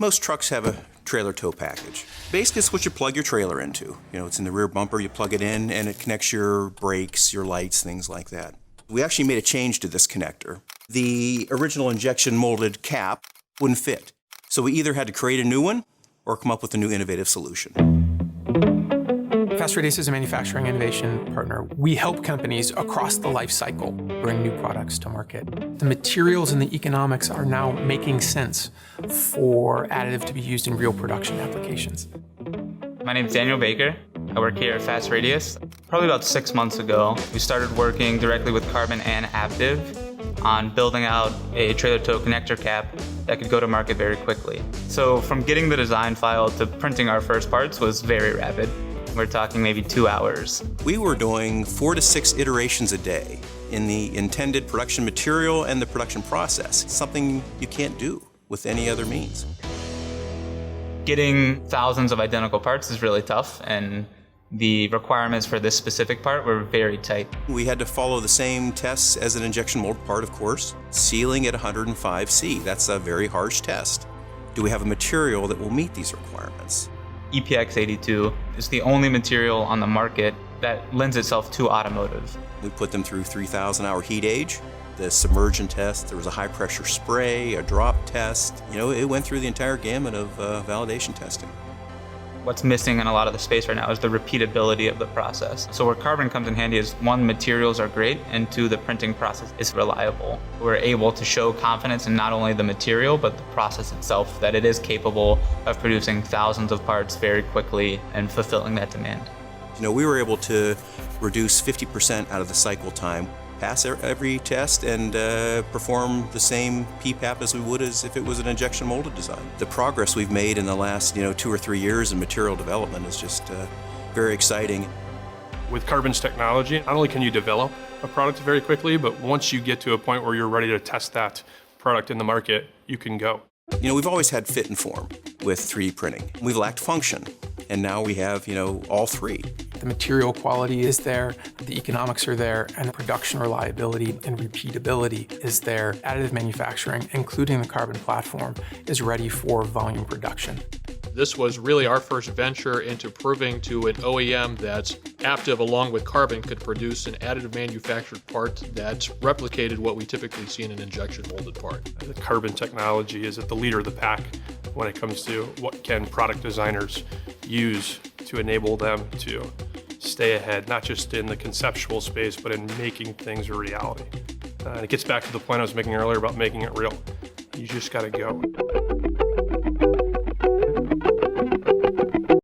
Most trucks have a trailer tow package. Basically, it's what you plug your trailer into. It's in the rear bumper, you plug it in, and it connects your brakes, your lights, things like that. We actually made a change to this connector. The original injection molded cap wouldn't fit. So we either had to create a new one or come up with a new innovative solution. Fast Radius is a manufacturing innovation partner. We help companies across the life cycle bring new products to market. The materials and the economics are now making sense for additive to be used in real production applications. My name is Daniel Baker. I work here at Fast Radius. Probably about 6 months ago, we started working directly with Carbon and Aptiv on building out a trailer tow connector cap that could go to market very quickly. So from getting the design file to printing our first parts was very rapid. We're talking maybe 2 hours. We were doing 4 to 6 iterations a day in the intended production material and the production process, something you can't do with any other means. Getting thousands of identical parts is really tough, and the requirements for this specific part were very tight. We had to follow the same tests as an injection molded part, of course. Sealing at 105 C, that's a very harsh test. Do we have a material that will meet these requirements? EPX82 is the only material on the market that lends itself to automotive. We put them through 3,000-hour heat age, the submersion test, there was a high-pressure spray, a drop test. It went through the entire gamut of validation testing. What's missing in a lot of the space right now is the repeatability of the process. So where Carbon comes in handy is, one, materials are great, and two, the printing process is reliable. We're able to show confidence in not only the material, but the process itself, that it is capable of producing thousands of parts very quickly and fulfilling that demand. We were able to reduce 50% out of the cycle time, pass every test, and perform the same PPAP as we would as if it was an injection molded design. The progress we've made in the last 2 or 3 years in material development is just very exciting. With Carbon's technology, not only can you develop a product very quickly, but once you get to a point where you're ready to test that product in the market, you can go. We've always had fit and form with 3D printing. We've lacked function, and now we have, all three. The material quality is there, the economics are there, and the production reliability and repeatability is there. Additive manufacturing, including the Carbon platform, is ready for volume production. This was really our first venture into proving to an OEM that Aptiv, along with Carbon, could produce an additive manufactured part that replicated what we typically see in an injection molded part. The Carbon technology is at the leader of the pack when it comes to what can product designers use to enable them to stay ahead, not just in the conceptual space, but in making things a reality. And it gets back to the point I was making earlier about making it real. You just gotta go.